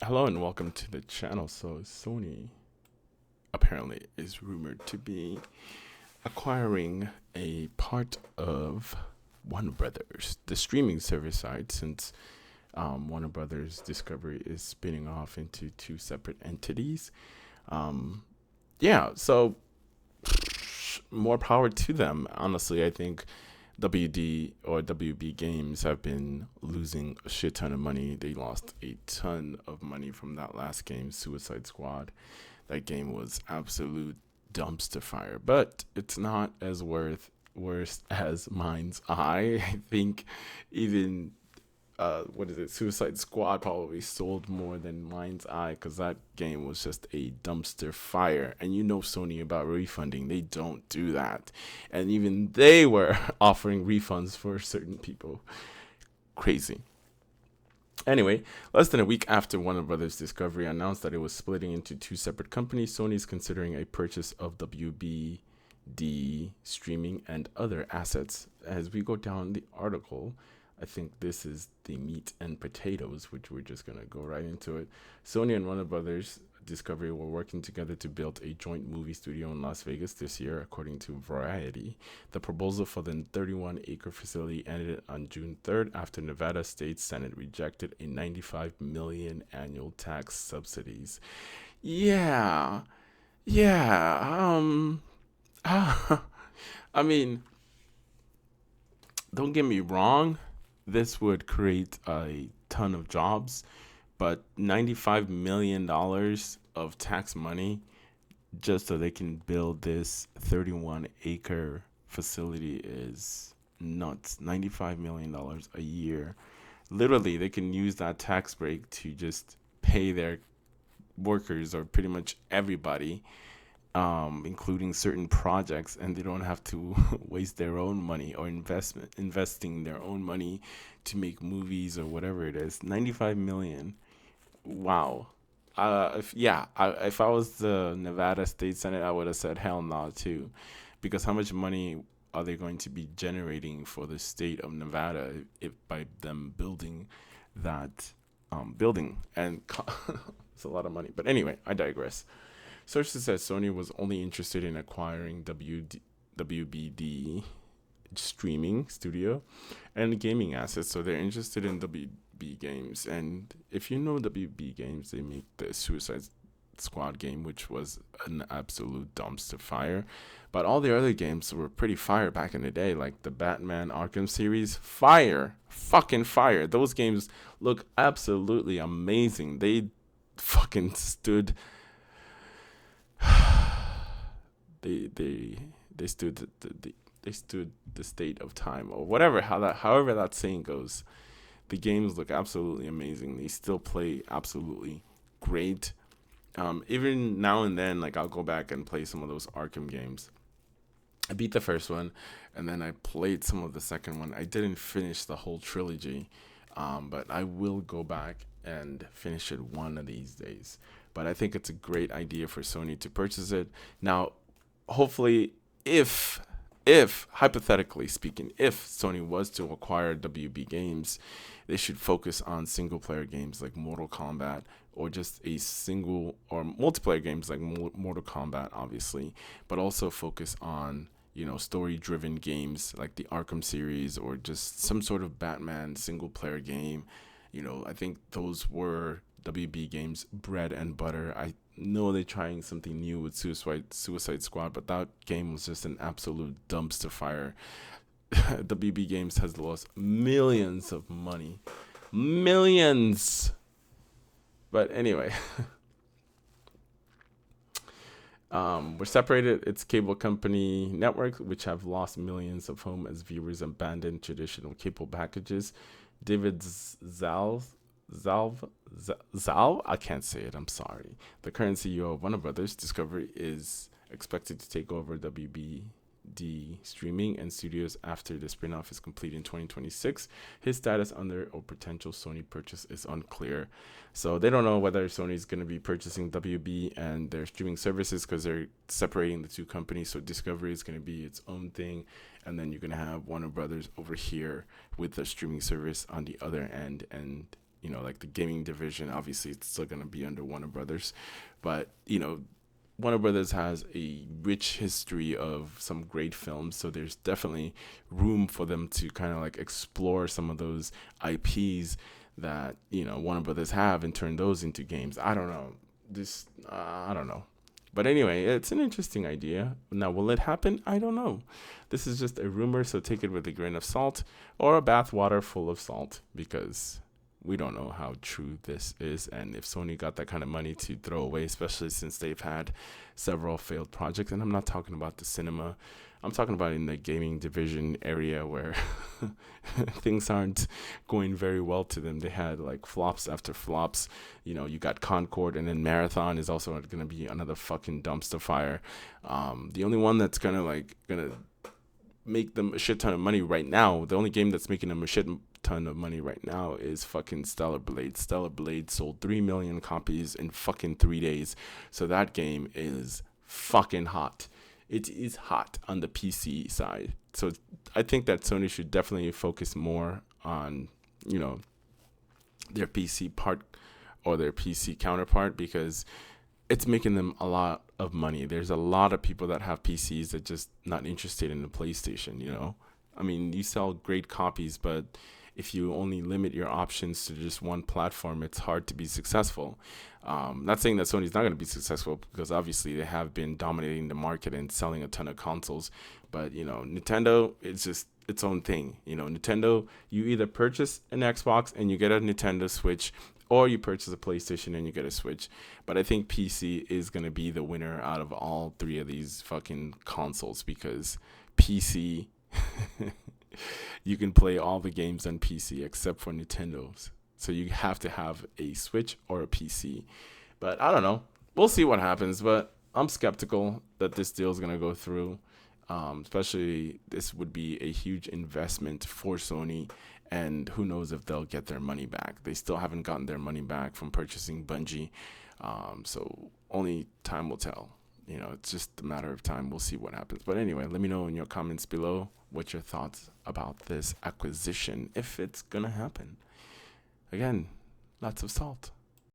Hello and welcome to the channel. So Sony apparently is rumored to be acquiring a part of Warner Brothers, the streaming service side, since Warner Brothers Discovery is spinning off into two separate entities. Um, yeah, so more power to them. Honestly, I think WD or WB Games have been losing a shit ton of money. They lost a ton of money from that last game, Suicide Squad. That game was absolute dumpster fire, but it's not as worse as Mind's Eye. I think even what is it? Suicide Squad probably sold more than Mind's Eye because that game was just a dumpster fire. And you know Sony about refunding; they don't do that. And even they were offering refunds for certain people. Crazy. Anyway, less than a week after Warner Brothers Discovery announced that it was splitting into two separate companies, Sony is considering a purchase of WBD streaming and other assets. As we go down the article, I think this is the meat and potatoes, which we're just going to go right into it. Sony and Warner Brothers Discovery were working together to build a joint movie studio in Las Vegas this year, according to Variety. The proposal for the 31-acre facility ended on June 3rd after Nevada State Senate rejected a $95 million annual tax subsidies. Yeah, yeah. I mean, don't get me wrong. This would create a ton of jobs, but $95 million of tax money just so they can build this 31-acre facility is nuts. $95 million a year. Literally, they can use that tax break to just pay their workers or pretty much everybody, including certain projects, and they don't have to waste their own money or investing their own money to make movies or whatever it is. 95 million. Wow. If I was the Nevada State Senate, I would have said hell no too, because how much money are they going to be generating for the state of Nevada if by them building that building and it's a lot of money. But anyway, I digress. Sources said Sony was only interested in acquiring WBD streaming studio and gaming assets, so they're interested in WB Games. And if you know WB Games, they make the Suicide Squad game, which was an absolute dumpster fire. But all the other games were pretty fire back in the day, like the Batman Arkham series. Fire. Fucking fire. Those games look absolutely amazing. They fucking stood they they stood they stood the state of time or whatever however that saying goes. The games look absolutely amazing. They still play absolutely great. Even now and then, like I'll go back and play some of those Arkham games. I beat the first one, and then I played some of the second one. I didn't finish the whole trilogy, but I will go back and finish it one of these days. But I think it's a great idea for Sony to purchase it. Now, hopefully, if hypothetically speaking, if Sony was to acquire WB Games, they should focus on single player games like Mortal Kombat, or just a single or multiplayer games like Mortal Kombat, obviously, but also focus on story driven games like the Arkham series or just some sort of Batman single player game. I think those were WB Games bread and butter. I know they're trying something new with Suicide Squad, but that game was just an absolute dumpster fire. WB Games has lost millions of money. Millions. But anyway, we're separated. It's cable company networks, which have lost millions of home as viewers abandon traditional cable packages. David Zalv, I can't say it, I'm sorry. The current CEO of Warner Brothers Discovery is expected to take over WBD streaming and studios after the spin-off is complete in 2026. His status under a potential Sony purchase is unclear. So they don't know whether Sony is going to be purchasing WB and their streaming services because they're separating the two companies. So Discovery is going to be its own thing, and then you're going to have Warner Brothers over here with the streaming service on the other end. And like the gaming division. Obviously, it's still gonna be under Warner Brothers, but Warner Brothers has a rich history of some great films, so there's definitely room for them to kind of like explore some of those IPs that Warner Brothers have and turn those into games. I don't know. I don't know. But anyway, it's an interesting idea. Now, will it happen? I don't know. This is just a rumor, so take it with a grain of salt or a bathwater full of salt, because we don't know how true this is, and if Sony got that kind of money to throw away, especially since they've had several failed projects. And I'm not talking about the cinema, I'm talking about in the gaming division area where things aren't going very well to them. They had like flops after flops. You got Concord, and then Marathon is also going to be another fucking dumpster fire. The only one that's gonna make them a shit ton of money right now, the only game that's making them a shit ton of money right now is fucking Stellar Blade. Stellar Blade sold 3 million copies in fucking 3 days. So that game is fucking hot. It is hot on the PC side. So I think that Sony should definitely focus more on, their PC part or their PC counterpart, because it's making them a lot of money. There's a lot of people that have PCs that just not interested in the PlayStation, I mean, you sell great copies, but if you only limit your options to just one platform, it's hard to be successful. Not saying that Sony's not going to be successful, because obviously they have been dominating the market and selling a ton of consoles. But, Nintendo, it's just its own thing. Nintendo, you either purchase an Xbox and you get a Nintendo Switch, or you purchase a PlayStation and you get a Switch. But I think PC is going to be the winner out of all three of these fucking consoles, because PC... you can play all the games on PC except for Nintendo's. So you have to have a Switch or a PC. But I don't know. We'll see what happens. But I'm skeptical that this deal is going to go through. Especially this would be a huge investment for Sony. And who knows if they'll get their money back. They still haven't gotten their money back from purchasing Bungie. So only time will tell. It's just a matter of time. We'll see what happens. But anyway, let me know in your comments below what your thoughts about this acquisition, if it's gonna happen. Again, lots of salt.